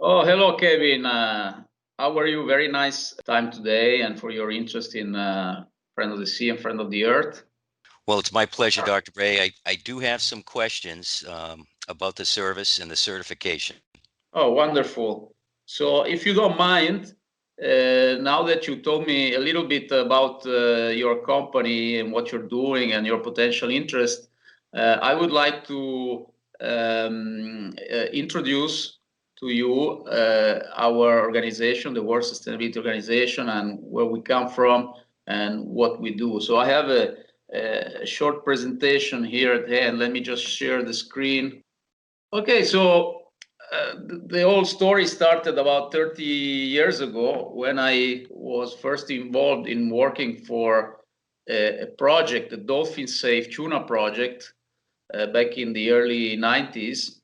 Oh, hello, Kevin. How are you? Very nice time today, and for your interest in Friend of the Sea and Friend of the Earth. Well, it's my pleasure, Dr. Bray. I do have some questions about the service and the certification. Oh, wonderful. So, if you don't mind, now that you told me a little bit about your company and what you're doing and your potential interest, I would like to introduce to you our organization, the World Sustainability Organization, and where we come from and what we do. So, I have a short presentation here at hand. Let me just share the screen. Okay, so the whole story started about 30 years ago when I was first involved in working for a project, the Dolphin Safe Tuna project, back in the early 90s,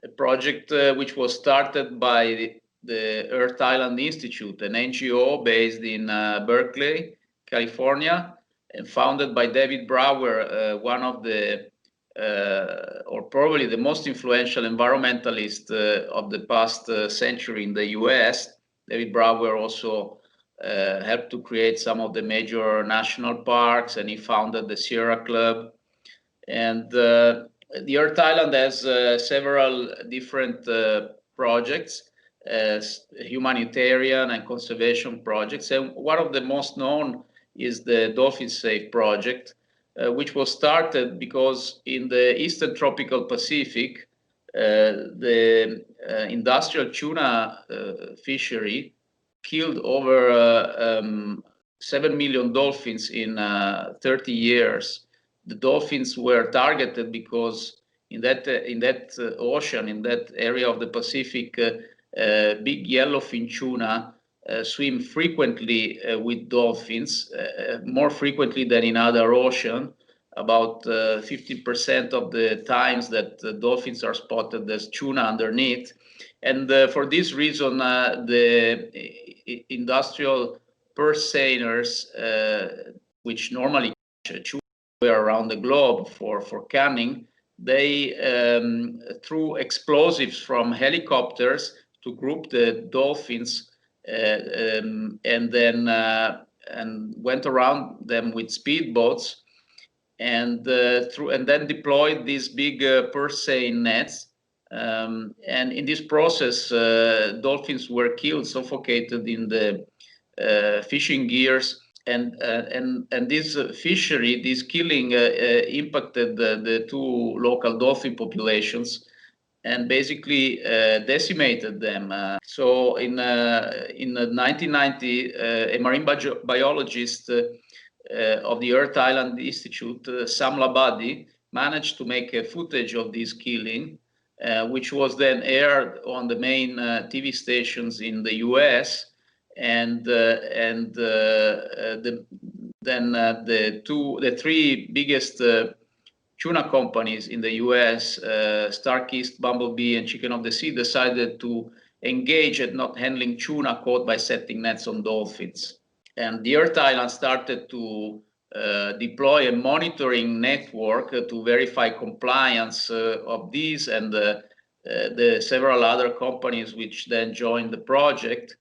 a project which was started by the Earth Island Institute, an NGO based in Berkeley, California, and founded by David Brower, one of the or probably the most influential environmentalist of the past century in the US. David Brower also helped to create some of the major national parks, and he founded the Sierra Club. And the Earth Island has several different projects, humanitarian and conservation projects. And one of the most known is the Dolphin Safe project, which was started because in the Eastern Tropical Pacific, the industrial tuna fishery killed over 7 million dolphins in 30 years. The dolphins were targeted because in that ocean, in that area of the Pacific, big yellowfin tuna swim frequently with dolphins, more frequently than in other oceans. About 50% of the times that dolphins are spotted, there's tuna underneath. And for this reason, the industrial purse seiners, which normally catch tuna around the globe for canning, they threw explosives from helicopters to group the dolphins, and then and went around them with speedboats, and then deployed these big purse seine nets. And in this process, dolphins were killed, suffocated in the fishing gears, and this fishery, this killing, impacted the two local dolphin populations and basically decimated them. So in 1990, a marine biologist of the Earth Island Institute, Sam Labadi, managed to make a footage of this killing, which was then aired on the main TV stations in the US. And then the three biggest tuna companies in the US, Starkist, Bumblebee, and Chicken of the Sea, decided to engage at not handling tuna caught by setting nets on dolphins. And the Earth Island started to deploy a monitoring network to verify compliance of these and the several other companies which then joined the project.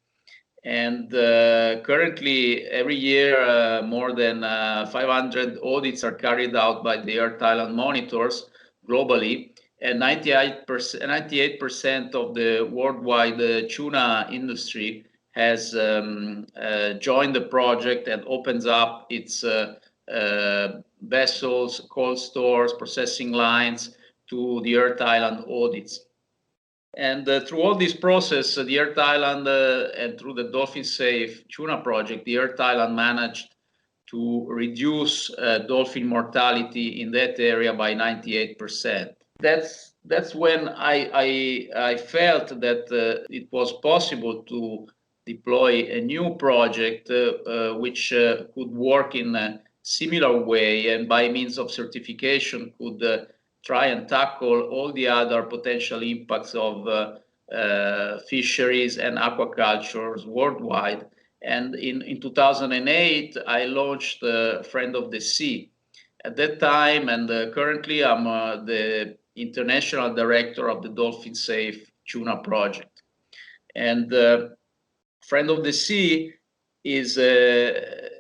And currently, every year, more than 500 audits are carried out by the Earth Island monitors globally. And 98% of the worldwide tuna industry has joined the project and opens up its vessels, cold stores, processing lines to the Earth Island audits. And through all this process, the Earth Island and through the Dolphin Safe Tuna project, the Earth Island managed to reduce dolphin mortality in that area by 98%. That's when I felt that it was possible to deploy a new project which could work in a similar way, and by means of certification could try and tackle all the other potential impacts of fisheries and aquaculture worldwide. And in 2008, I launched Friend of the Sea. At that time, and currently, I'm the international director of the Dolphin Safe Tuna project. And Friend of the Sea is a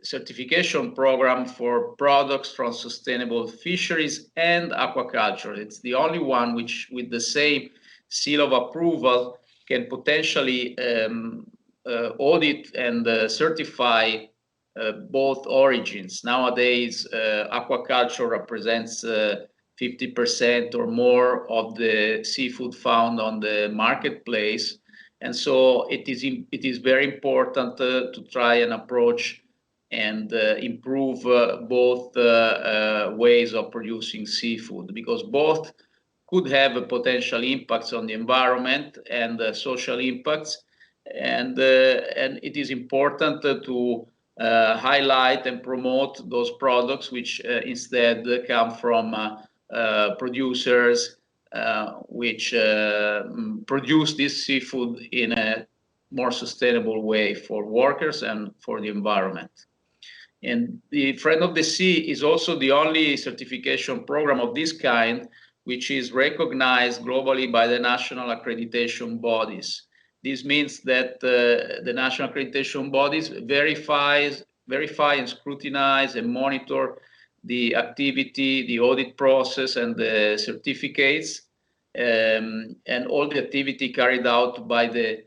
certification program for products from sustainable fisheries and aquaculture. It's the only one which, with the same seal of approval, can potentially audit and certify both origins. Nowadays, aquaculture represents 50% or more of the seafood found on the marketplace. And so it is very important to try and approach and improve both ways of producing seafood, because both could have a potential impacts on the environment and social impacts. And it is important to highlight and promote those products which instead come from producers which produce this seafood in a more sustainable way for workers and for the environment. And the Friend of the Sea is also the only certification program of this kind which is recognized globally by the national accreditation bodies. This means that the national accreditation bodies verify and scrutinize and monitor the activity, the audit process, and the certificates, and all the activity carried out by the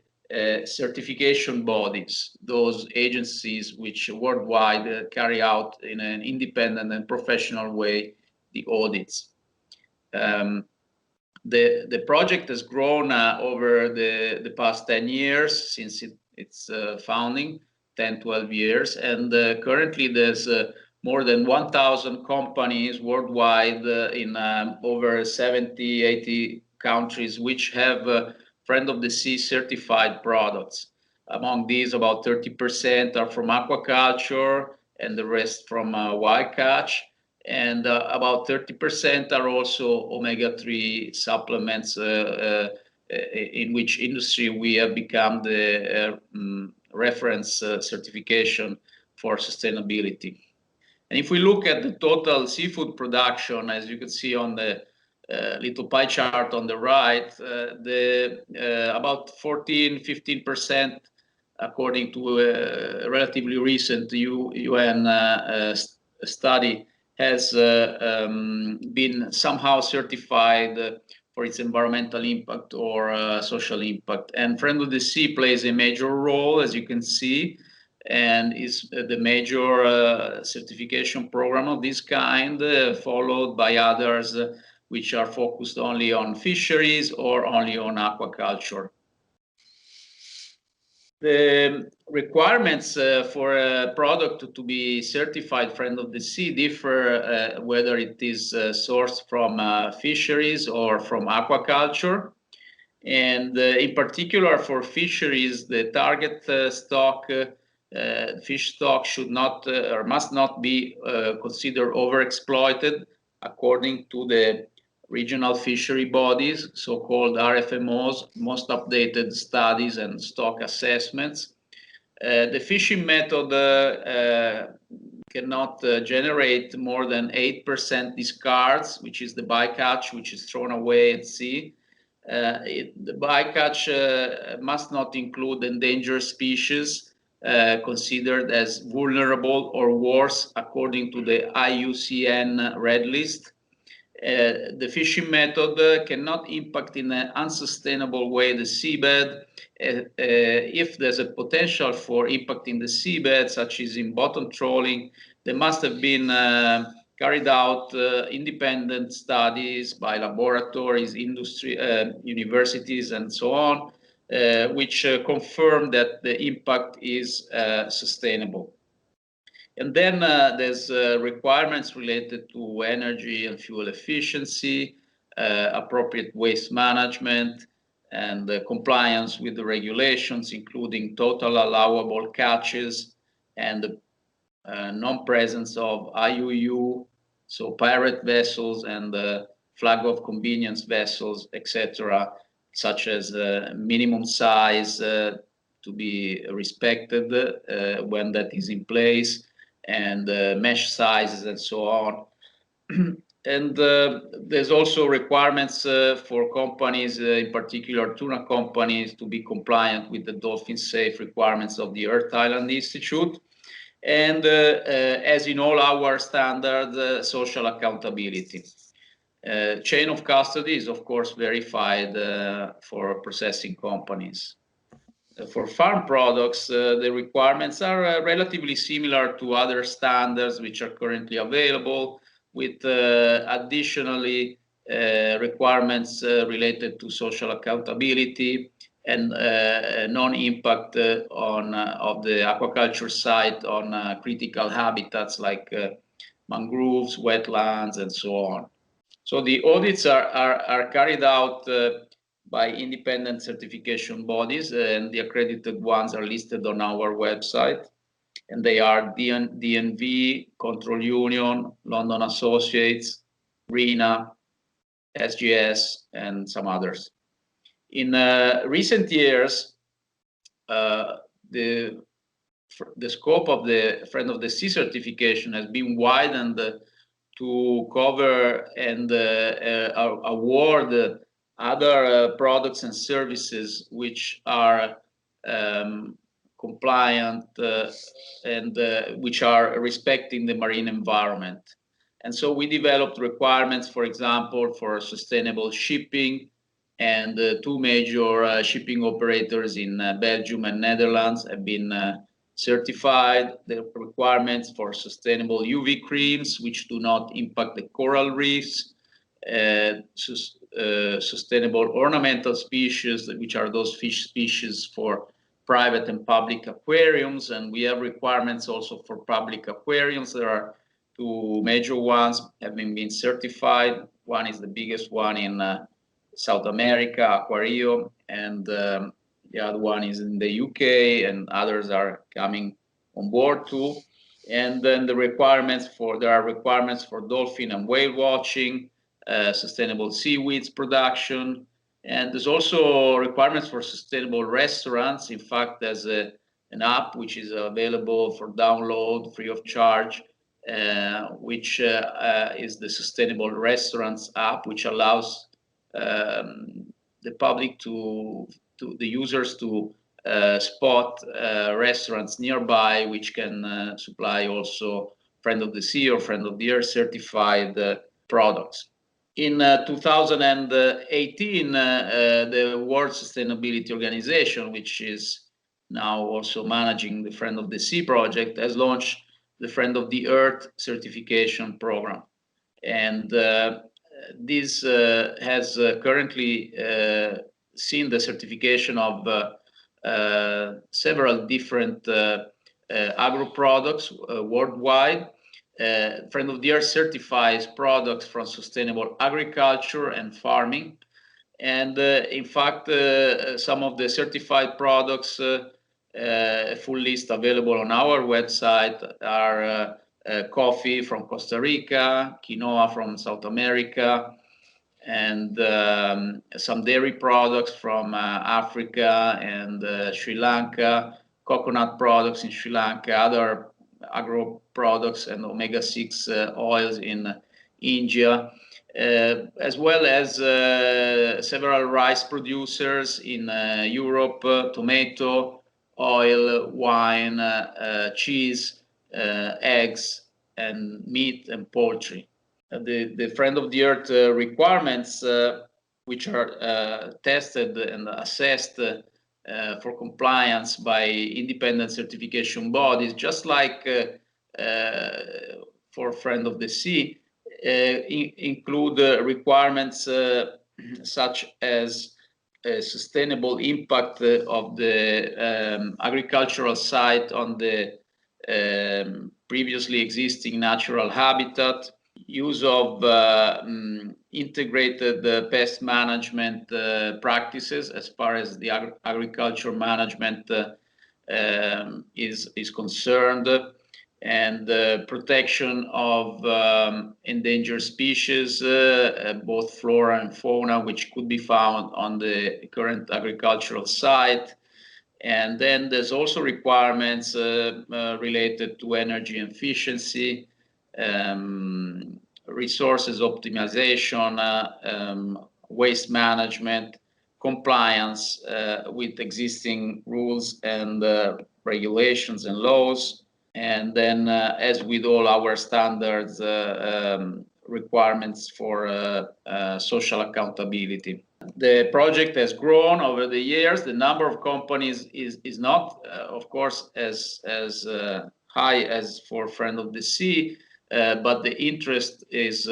certification bodies, those agencies which worldwide carry out in an independent and professional way the audits. The project has grown over the past 10 years since its founding, 10, 12 years, and currently there's more than 1,000 companies worldwide in over 70, 80 countries which have Friend of the Sea certified products. Among these, about 30% are from aquaculture and the rest from wild catch. And about 30% are also omega-3 supplements, in which industry we have become the reference certification for sustainability. And if we look at the total seafood production, as you can see on the little pie chart on the right, about 14-15%, according to a relatively recent UN study, has been somehow certified for its environmental impact or social impact. And Friend of the Sea plays a major role, as you can see, and is the major certification program of this kind, followed by others which are focused only on fisheries or only on aquaculture. The requirements for a product to be certified Friend of the Sea differ whether it is sourced from fisheries or from aquaculture. And in particular for fisheries, the target stock, fish stock should not or must not be considered overexploited according to the regional fishery bodies, so-called RFMOs, most updated studies and stock assessments. The fishing method cannot generate more than 8% discards, which is the bycatch, which is thrown away at sea. The bycatch must not include endangered species considered as vulnerable or worse according to the IUCN Red List. The fishing method cannot impact in an unsustainable way the seabed. If there's a potential for impacting the seabed, such as in bottom trawling, there must have been carried out independent studies by laboratories, industry, universities, and so on, which confirm that the impact is sustainable. And then there's requirements related to energy and fuel efficiency, appropriate waste management, and compliance with the regulations, including total allowable catches and the non-presence of IUU, so pirate vessels and flag of convenience vessels, etc., such as minimum size to be respected when that is in place, and mesh sizes and so on. And there's also requirements for companies, in particular tuna companies, to be compliant with the dolphin safe requirements of the Earth Island Institute. And as in all our standards, social accountability. Chain of custody is, of course, verified for processing companies. For farm products, the requirements are relatively similar to other standards which are currently available, with additionally requirements related to social accountability and non-impact of the aquaculture site on critical habitats like mangroves, wetlands, and so on. So the audits are carried out by independent certification bodies, and the accredited ones are listed on our website. And they are DNV, Control Union, London Associates, RINA, SGS, and some others. In recent years, the scope of the Friend of the Sea certification has been widened to cover and award other products and services which are compliant and which are respecting the marine environment. And so we developed requirements, for example, for sustainable shipping, and two major shipping operators in Belgium and Netherlands have been certified. The requirements for sustainable UV creams, which do not impact the coral reefs, sustainable ornamental species, which are those fish species for private and public aquariums. And we have requirements also for public aquariums. There are two major ones having been certified. One is the biggest one in South America, Aquario, and the other one is in the UK, and others are coming on board too. And then there are requirements for dolphin and whale watching, sustainable seaweeds production, and there's also requirements for sustainable restaurants. In fact, there's an app which is available for download free of charge, which is the Sustainable Restaurants app, which allows the public to the users to spot restaurants nearby, which can supply also Friend of the Sea or Friend of the Earth certified products. In 2018, the World Sustainability Organization, which is now also managing the Friend of the Sea project, has launched the Friend of the Earth certification program. And this has currently seen the certification of several different agro products worldwide. Friend of the Earth certifies products from sustainable agriculture and farming. And in fact, some of the certified products, a full list available on our website, are coffee from Costa Rica, quinoa from South America, and some dairy products from Africa and Sri Lanka, coconut products in Sri Lanka, other agro products and omega-6 oils in India, as well as several rice producers in Europe, tomato, oil, wine, cheese, eggs, and meat and poultry. The Friend of the Earth requirements, which are tested and assessed for compliance by independent certification bodies, just like for Friend of the Sea, include requirements such as a sustainable impact of the agricultural site on the previously existing natural habitat, use of integrated pest management practices as far as the agriculture management is concerned, and protection of endangered species, both flora and fauna, which could be found on the current agricultural site. And then there's also requirements related to energy efficiency, resources optimization, waste management, compliance with existing rules and regulations and laws, and then as with all our standards, requirements for social accountability. The project has grown over the years. The number of companies is not, of course, as high as for Friend of the Sea, but the interest is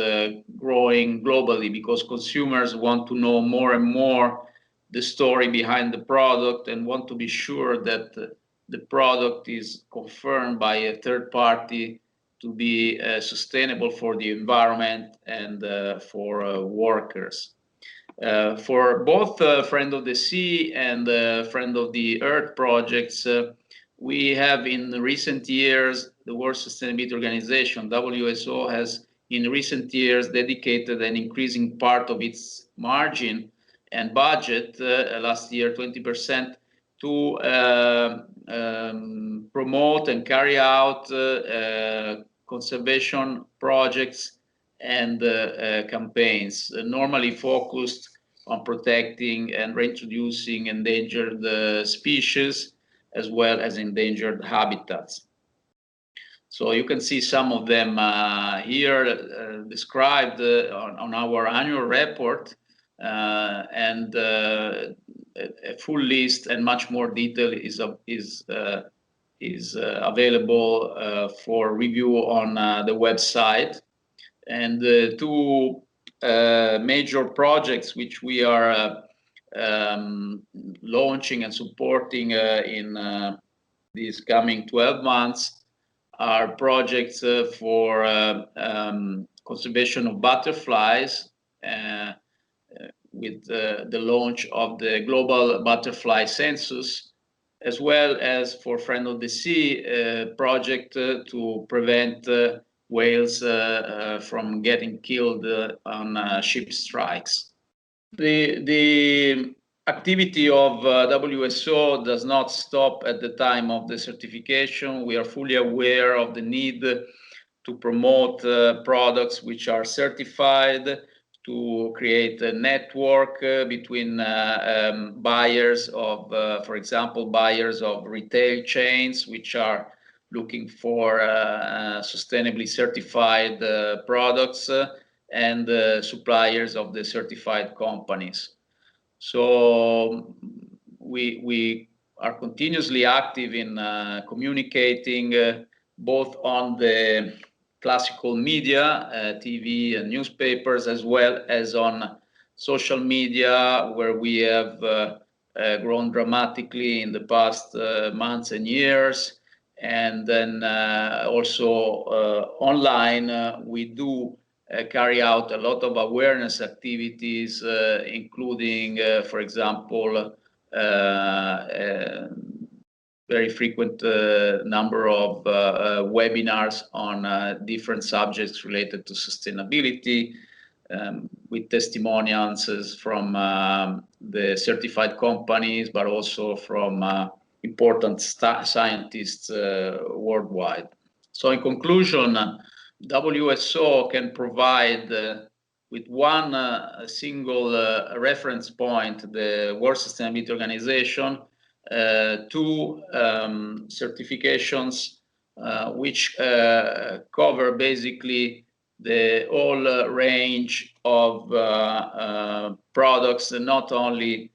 growing globally because consumers want to know more and more the story behind the product and want to be sure that the product is confirmed by a third party to be sustainable for the environment and for workers. For both Friend of the Sea and Friend of the Earth projects, we have in recent years, the World Sustainability Organization, WSO, has in recent years dedicated an increasing part of its margin and budget, last year 20%, to promote and carry out conservation projects and campaigns, normally focused on protecting and reintroducing endangered species as well as endangered habitats. So you can see some of them here described on our annual report, and a full list and much more detail is available for review on the website. And the two major projects which we are launching and supporting in these coming 12 months are projects for conservation of butterflies, with the launch of the Global Butterfly Census, as well as for Friend of the Sea, a project to prevent whales from getting killed on ship strikes. The activity of WSO does not stop at the time of the certification. We are fully aware of the need to promote products which are certified, to create a network between buyers of, for example, buyers of retail chains, which are looking for sustainably certified products, and suppliers of the certified companies. So we are continuously active in communicating both on the classical media, TV and newspapers, as well as on social media, where we have grown dramatically in the past months and years. And then also online, we do carry out a lot of awareness activities, including, for example, very frequent number of webinars on different subjects related to sustainability, with testimonials from the certified companies, but also from important scientists worldwide. So in conclusion, WSO can provide with one single reference point, the World Sustainability Organization, two certifications which cover basically the whole range of products, and not only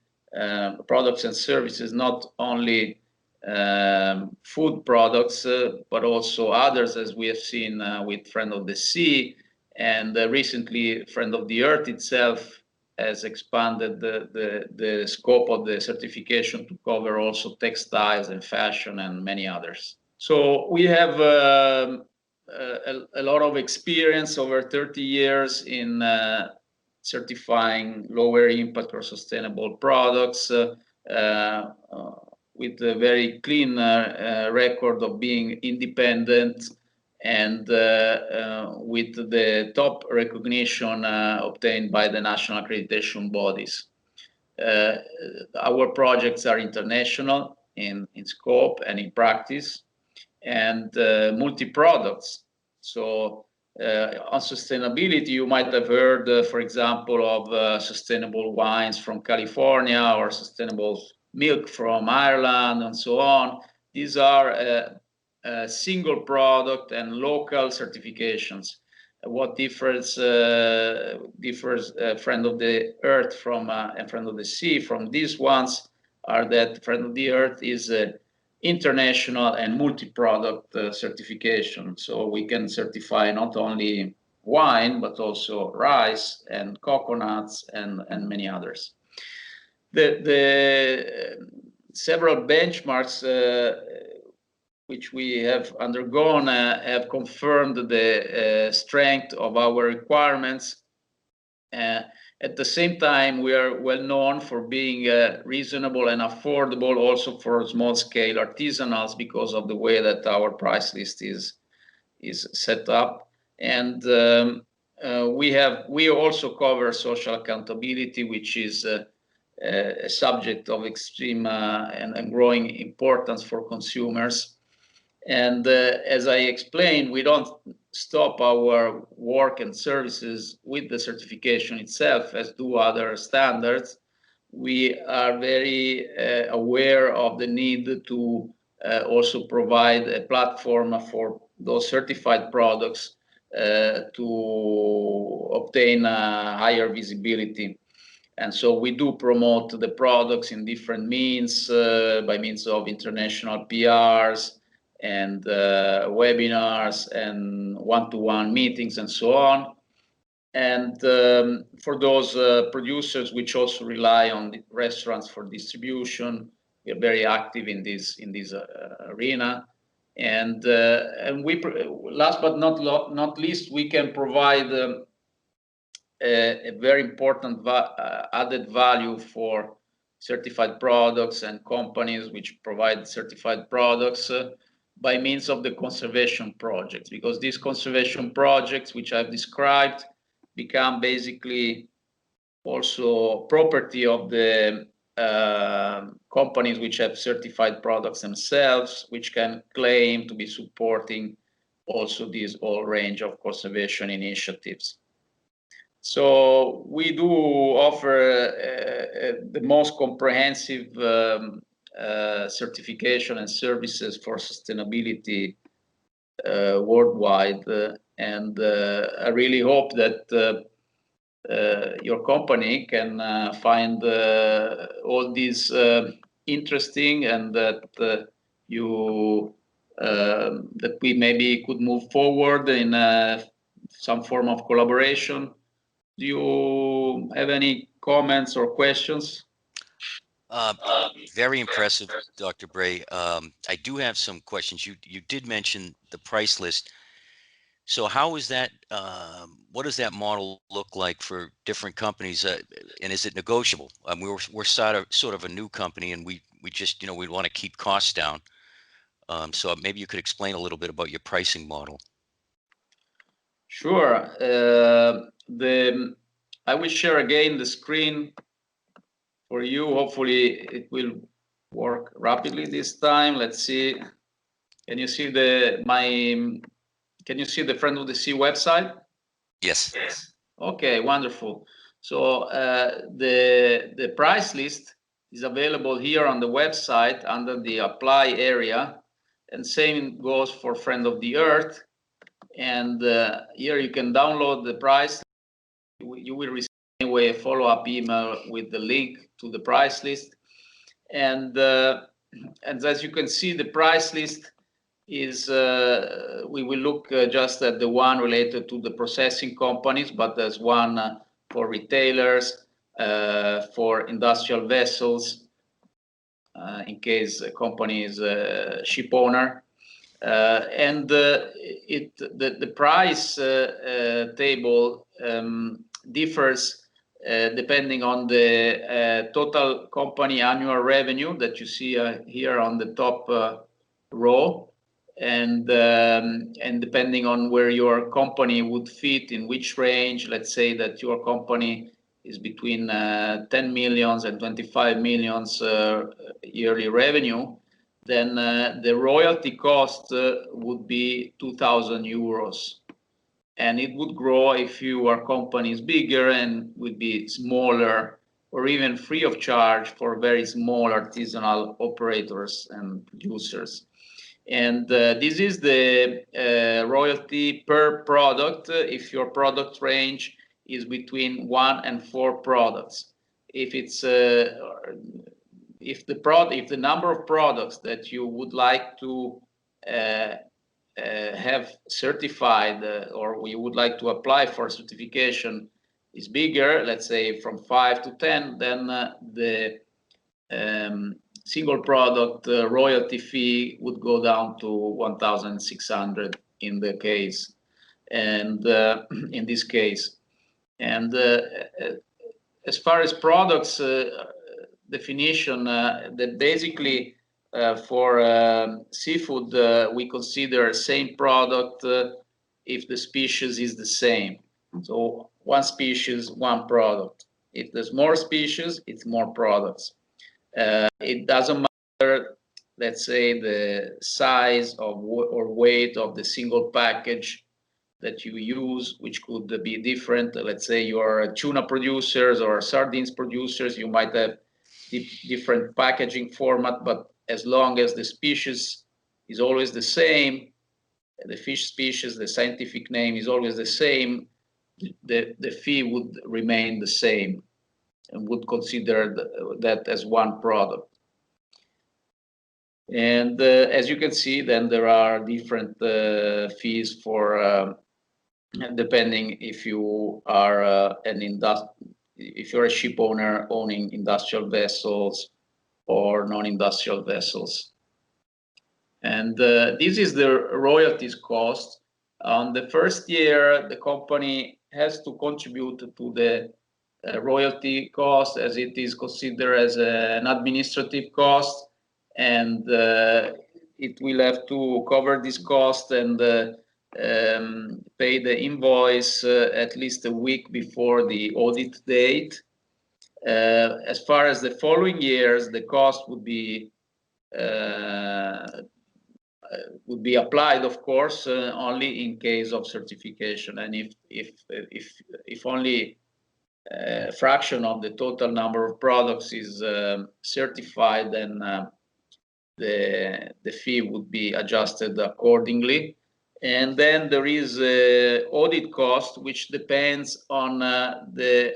products and services, not only food products, but also others, as we have seen with Friend of the Sea, and recently Friend of the Earth itself has expanded the scope of the certification to cover also textiles and fashion and many others. So we have a lot of experience over 30 years in certifying lower impact or sustainable products, with a very clean record of being independent, and with the top recognition obtained by the national accreditation bodies. Our projects are international in scope and in practice, and multi-products. So On sustainability, you might have heard, for example, of sustainable wines from California or sustainable milk from Ireland and so on. These are single product and local certifications. What differs Friend of the Earth from and Friend of the Sea from these ones are that Friend of the Earth is international and multi-product certification. So we can certify not only wine, but also rice and coconuts and many others. The several benchmarks which we have undergone have confirmed the strength of our requirements. At the same time, we are well known for being reasonable and affordable also for small-scale artisanals because of the way that our price list is set up. And we also cover social accountability, which is a subject of extreme and growing importance for consumers. And as I explained, we don't stop our work and services with the certification itself, as do other standards. We are very aware of the need to also provide a platform for those certified products to obtain higher visibility. And so we do promote the products in different means, by means of international PRs, and webinars and one-to-one meetings and so on. And for those producers which also rely on the restaurants for distribution, we are very active in this arena. And we, last but not least, we can provide a very important added value for certified products and companies which provide certified products by means of the conservation projects, because these conservation projects, which I've described, become basically also property of the companies which have certified products themselves, which can claim to be supporting also this whole range of conservation initiatives. So we do offer the most comprehensive certification and services for sustainability worldwide, and I really hope that your company can find all these interesting, and that that we maybe could move forward in some form of collaboration. Do you have any comments or questions? Very impressive, Dr. Bray. I do have some questions. You did mention the price list. So how is that? What does that model look like for different companies? And is it negotiable? We're sort of a new company, and we just we want to keep costs down. So maybe you could explain a little bit about your pricing model. Sure. I will share again the screen for you. Hopefully it will work rapidly this time. Let's see. Can you see Can you see the Friend of the Sea website? Yes. Okay, wonderful. So the price list is available here on the website under the Apply area, and same goes for Friend of the Earth. And here you can download the price. You will receive anyway a follow-up email with the link to the price list. And as you can see, the price list is, we will look just at the one related to the processing companies, but there's one for retailers, for industrial vessels, in case a company is a ship owner. And the price table differs depending on the total company annual revenue that you see here on the top row, and depending on where your company would fit, in which range. Let's say that your company is between 10 millions and 25 millions yearly revenue, then the royalty cost would be 2,000 euros. and it would grow if your company is bigger and would be smaller or even free of charge for very small artisanal operators and producers. And this is the royalty per product if your product range is between 1 and 4 products. If it's if the number of products that you would like to have certified or you would like to apply for certification is bigger, let's say from 5 to 10, then the single product royalty fee would go down to 1,600 in the case, and in this case. And as far as products definition, that basically for seafood, we consider same product if the species is the same. So one species, one product. If there's more species, it's more products. It doesn't matter, let's say, the size of or weight of the single package that you use, which could be different. Let's say you are tuna producers or sardines producers, you might have different packaging format, but as long as the species is always the same, the fish species, the scientific name is always the same, the fee would remain the same and would consider that as one product. And as you can see, then there are different fees for depending if you are if you're a ship owner owning industrial vessels or non-industrial vessels. And this is the royalties cost. On the first year, the company has to contribute to the royalty cost as it is considered as an administrative cost, and it will have to cover this cost and pay the invoice at least a week before the audit date. As far as the following years, the cost would be applied, of course, only in case of certification, and if only a fraction of the total number of products is certified, then the fee would be adjusted accordingly. And then there is audit cost, which depends on the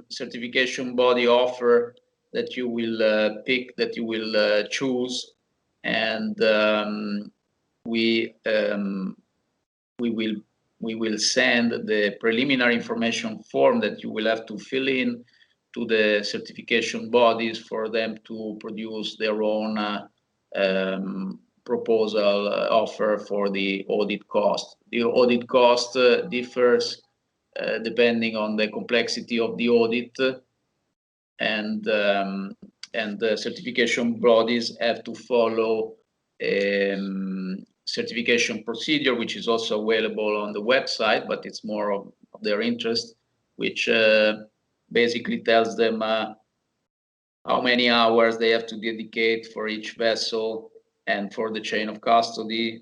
certification body offer that you will pick, that you will choose, and we will send the preliminary information form that you will have to fill in to the certification bodies for them to produce their own proposal offer for the audit cost. The audit cost differs depending on the complexity of the audit, and the certification bodies have to follow certification procedure, which is also available on the website, but it's more of their interest, which basically tells them how many hours they have to dedicate for each vessel and for the chain of custody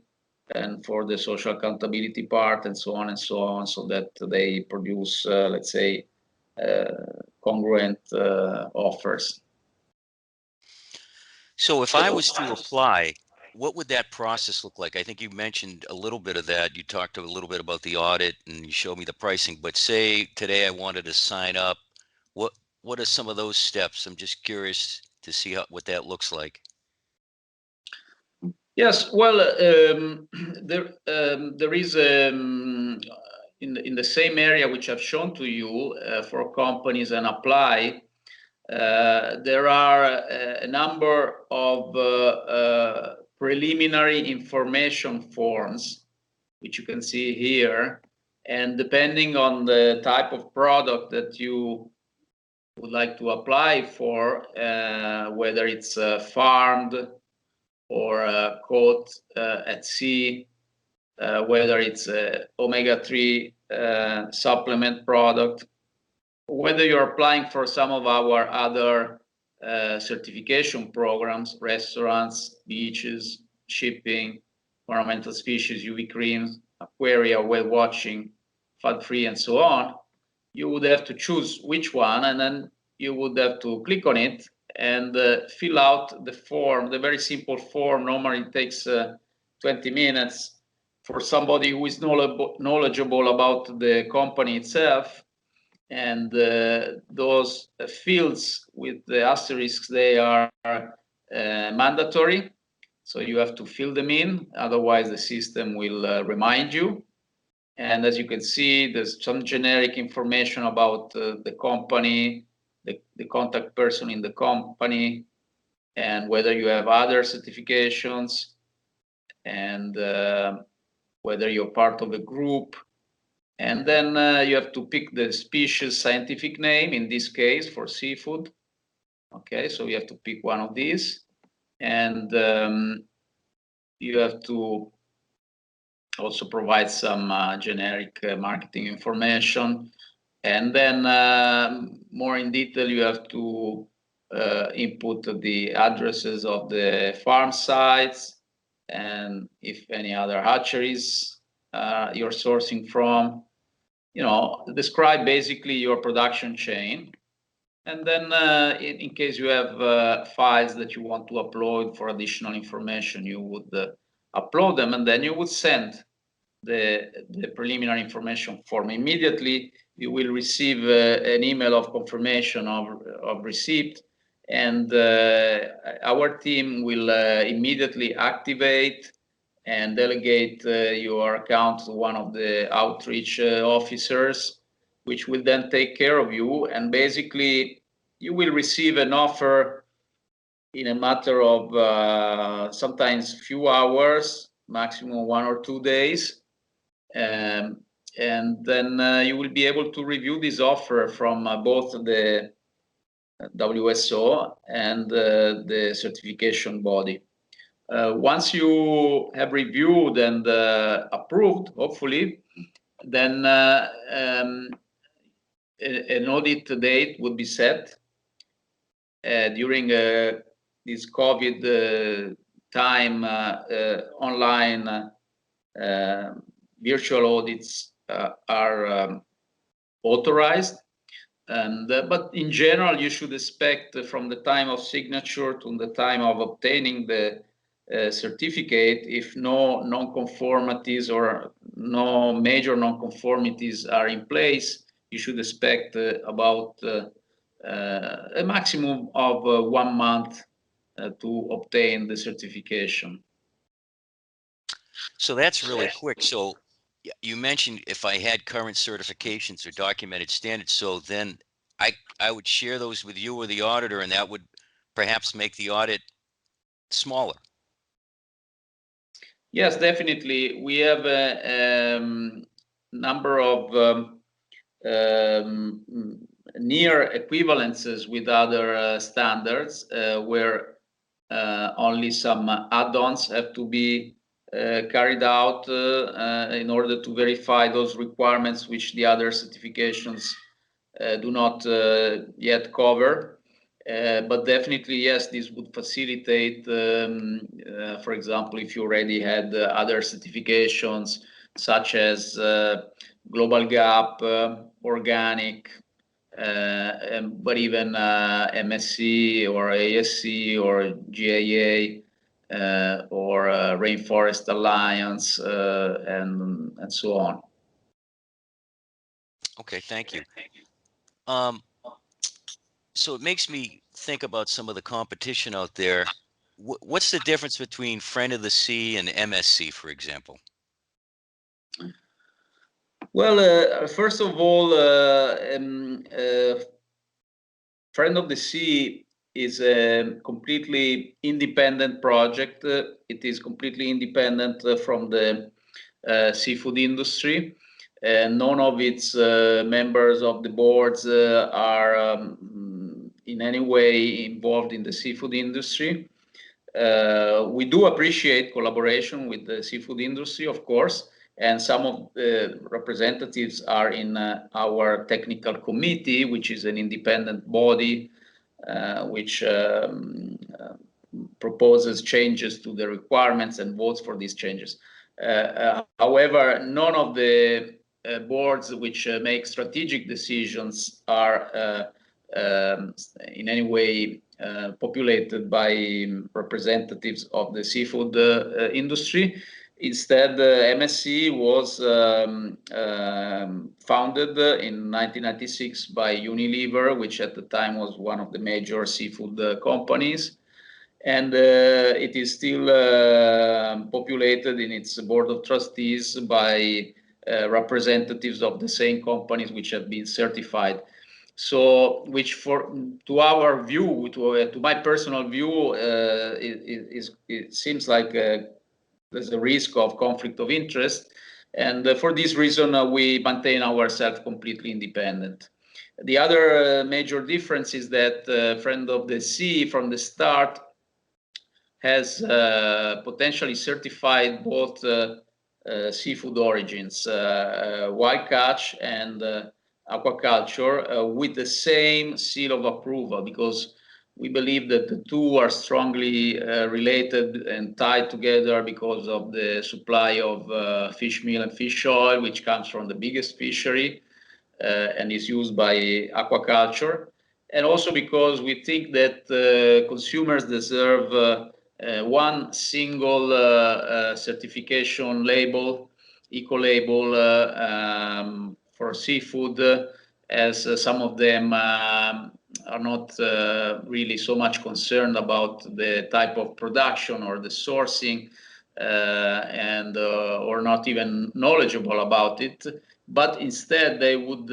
and for the social accountability part and so on, so that they produce, let's say, congruent offers. So if I was to apply, what would that process look like? I think you mentioned a little bit of that. You talked a little bit about the audit and you showed me the pricing, but say today I wanted to sign up. What are some of those steps? I'm just curious to see what that looks like. Yes, well, there is in the same area which I've shown to you for companies and apply. There are a number of preliminary information forms, which you can see here, and depending on the type of product that you would like to apply for, whether it's farmed or caught at sea, whether it's omega-3 supplement product, whether you're applying for some of our other certification programs, restaurants, beaches, shipping, ornamental species, UV creams, Aquaria, whale watching, fat-free, and so on, you would have to choose which one, and then you would have to click on it and fill out the form, the very simple form. Normally it takes 20 minutes for somebody who is knowledgeable about the company itself. And those fields with the asterisks, they are mandatory. So you have to fill them in, otherwise the system will remind you. And as you can see, there's some generic information about the company, the contact person in the company, and whether you have other certifications, and whether you're part of a group. And then you have to pick the species scientific name, in this case for seafood. Okay, so you have to pick one of these. And you have to also provide some generic marketing information. And then more in detail, you have to input the addresses of the farm sites and if any other hatcheries you're sourcing from. You know, describe basically your production chain. And then in case you have files that you want to upload for additional information, you would upload them, and then you would send the preliminary information form. Immediately you will receive an email of confirmation of receipt, and our team will immediately activate and delegate your account to one of the outreach officers, which will then take care of you. And basically you will receive an offer in a matter of sometimes few hours, maximum 1 or 2 days. And then you will be able to review this offer from both the WSO and the certification body. Once you have reviewed and approved, hopefully, then an audit date would be set during this COVID time. Online virtual audits are authorized. And but in general, you should expect from the time of signature to the time of obtaining the certificate, if no non-conformities or no major non-conformities are in place, you should expect about a maximum of 1 month to obtain the certification. So that's really quick. So you mentioned if I had current certifications or documented standards, so then I would share those with you or the auditor, and that would perhaps make the audit smaller. Yes, definitely. We have a number of near equivalences with other standards where only some add-ons have to be carried out in order to verify those requirements which the other certifications do not yet cover. But definitely, yes, this would facilitate, for example, if you already had other certifications such as Global GAP, Organic, but even MSC or ASC or GAA or Rainforest Alliance and so on. Okay, thank you. So it makes me think about some of the competition out there. What's the difference between Friend of the Sea and MSC, for example? Well, first of all, Friend of the Sea is a completely independent project. It is completely independent from the seafood industry. None of its members of the boards are in any way involved in the seafood industry. We do appreciate collaboration with the seafood industry, of course, and some of the representatives are in our technical committee, which is an independent body which proposes changes to the requirements and votes for these changes. However, none of the boards which make strategic decisions are in any way populated by representatives of the seafood industry. Instead, MSC was founded in 1996 by Unilever, which at the time was one of the major seafood companies. And it is still populated in its board of trustees by representatives of the same companies which have been certified. So, which to our view, to my personal view, it seems like there's a risk of conflict of interest. And for this reason, we maintain ourselves completely independent. The other major difference is that Friend of the Sea from the start has potentially certified both seafood origins, wild catch and aquaculture, with the same seal of approval, because we believe that the two are strongly related and tied together because of the supply of fish meal and fish oil, which comes from the biggest fishery and is used by aquaculture. And also because we think that consumers deserve one single certification label, eco-label for seafood, as some of them are not really so much concerned about the type of production or the sourcing and or not even knowledgeable about it, but instead they would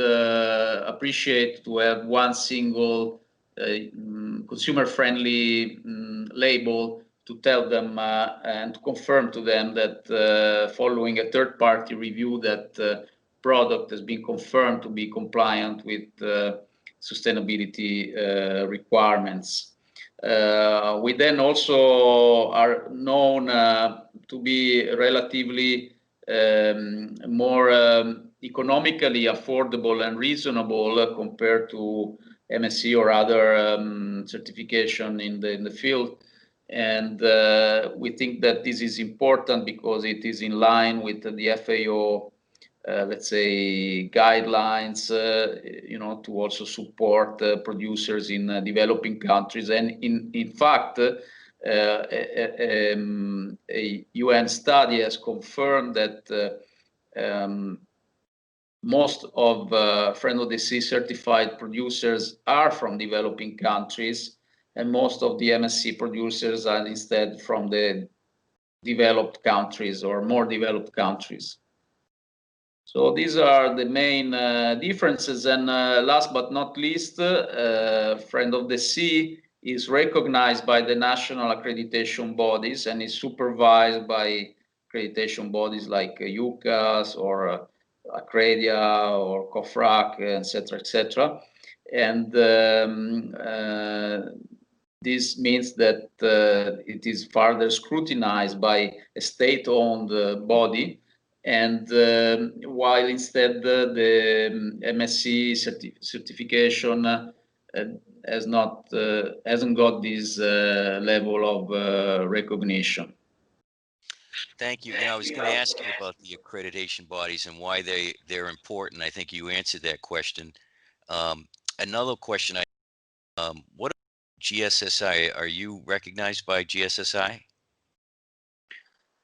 appreciate to have one single consumer-friendly label to tell them and to confirm to them that following a third-party review that product has been confirmed to be compliant with sustainability requirements. We then also are known to be relatively more economically affordable and reasonable compared to MSC or other certification in the field. And we think that this is important because it is in line with the FAO, let's say, guidelines, to also support producers in developing countries. And in fact, a UN study has confirmed that most of Friend of the Sea certified producers are from developing countries, and most of the MSC producers are instead from the developed countries or more developed countries. So these are the main differences. And last but not least, Friend of the Sea is recognized by the national accreditation bodies and is supervised by accreditation bodies like UCAS or Accredia or COFRAC, etc., etc. And this means that it is further scrutinized by a state-owned body. And while instead the MSC certification hasn't got this level of recognition. Thank you. I was going to ask you about the accreditation bodies and why they're important. I think you answered that question. Another question, what GSSI? Are you recognized by GSSI?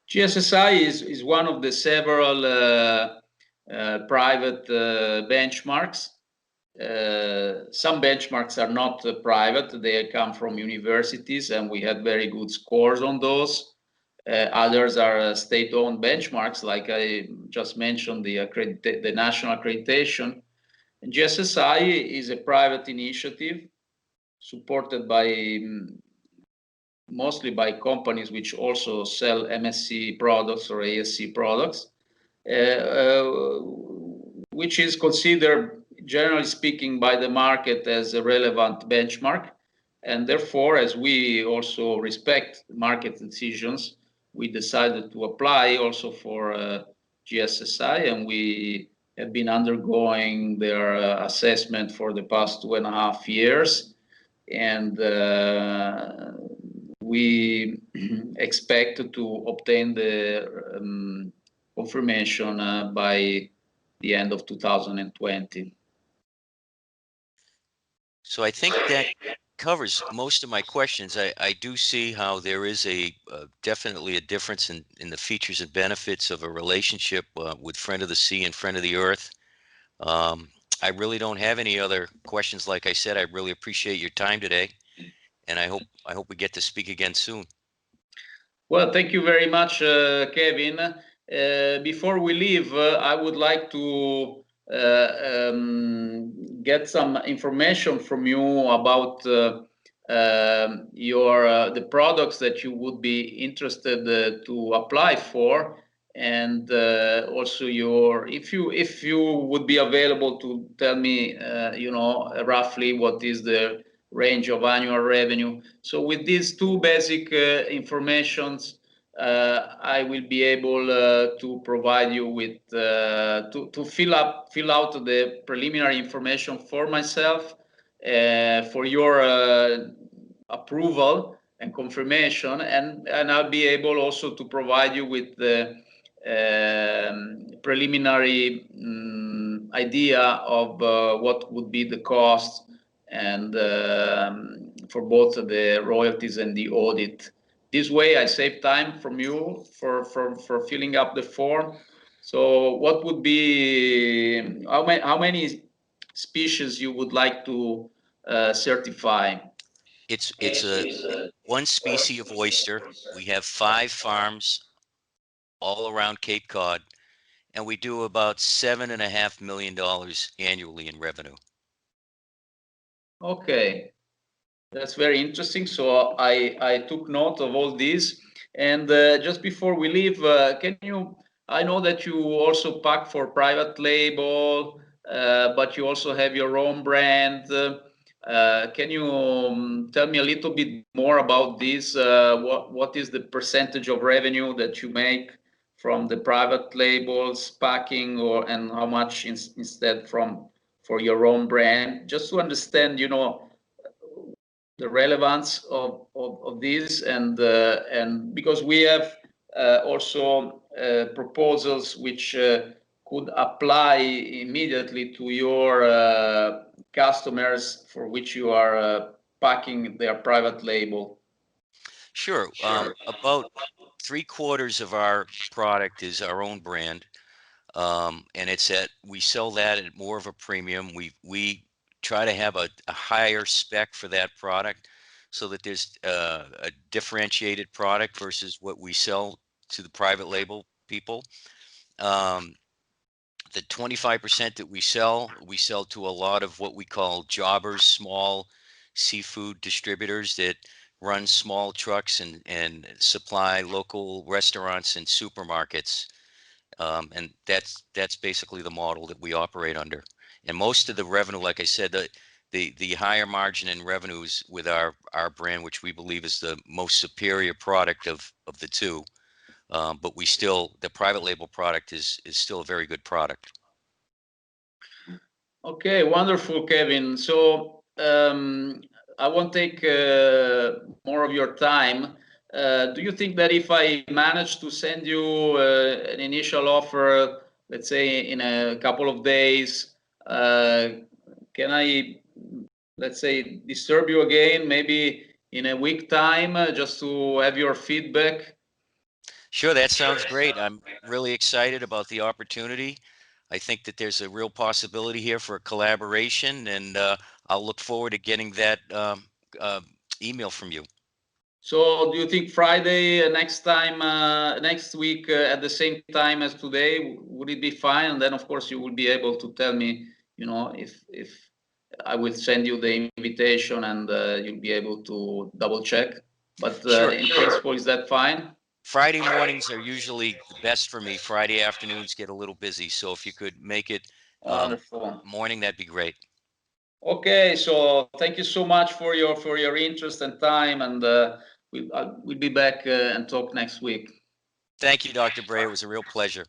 GSSI is one of the several private benchmarks. Some benchmarks are not private, they come from universities, and we had very good scores on those. Others are state-owned benchmarks, like I just mentioned, the national accreditation. And GSSI is a private initiative supported by mostly by companies which also sell MSC products or ASC products, which is considered, generally speaking, by the market as a relevant benchmark. And therefore, as we also respect market decisions, we decided to apply also for GSSI, and we have been undergoing their assessment for the past 2.5 years. And we expect to obtain the confirmation by the end of 2020. So I think that covers most of my questions. I do see how there is definitely a difference in the features and benefits of a relationship with Friend of the Sea and Friend of the Earth. I really don't have any other questions. Like I said, I really appreciate your time today, and I hope we get to speak again soon. Well, thank you very much, Kevin. Before we leave, I would like to get some information from you about the products that you would be interested to apply for, and also if you would be available to tell me, roughly what is the range of annual revenue. So with these two basic informations, I will be able to provide you with to fill out the preliminary information for myself for your approval and confirmation, and I'll be able also to provide you with the preliminary idea of what would be the cost and for both the royalties and the audit. This way I save time from you for filling up the form. So what would be, how many species you would like to certify? It's one species of oyster. We have 5 farms all around Cape Cod, and we do about $7.5 million annually in revenue. Okay, that's very interesting. So I took note of all these. And just before we leave, I know that you also pack for private label, but you also have your own brand. Can you tell me a little bit more about this? What is the percentage of revenue that you make from the private labels packing, and how much instead for your own brand? Just to understand, the relevance of this, and because we have also proposals which could apply immediately to your customers for which you are packing their private label. Sure. About 3/4 of our product is our own brand, and we sell that at more of a premium. We try to have a higher spec for that product, so that there's a differentiated product versus what we sell to the private label people. The 25% that we sell to a lot of what we call jobbers, small seafood distributors that run small trucks and supply local restaurants and supermarkets. And that's basically the model that we operate under. And most of the revenue, like I said, the higher margin in revenues with our brand, which we believe is the most superior product of the two. But the private label product is still a very good product. Okay, wonderful, Kevin. So I won't take more of your time. Do you think that if I manage to send you an initial offer, let's say in a couple of days, can I, let's say, disturb you again, maybe in a week time, just to have your feedback? Sure, that sounds great. I'm really excited about the opportunity. I think that there's a real possibility here for a collaboration, and I'll look forward to getting that email from you. So do you think Friday next week at the same time as today, would it be fine? And then of course you will be able to tell me, if I will send you the invitation, and you'll be able to double check. But Sure. in principle, is that fine? Friday mornings are usually the best for me. Friday afternoons get a little busy, so if you could make it Wonderful. morning, that'd be great. Okay, so thank you so much for your interest and time, and we'll be back and talk next week. Thank you, Dr. Bray. It was a real pleasure.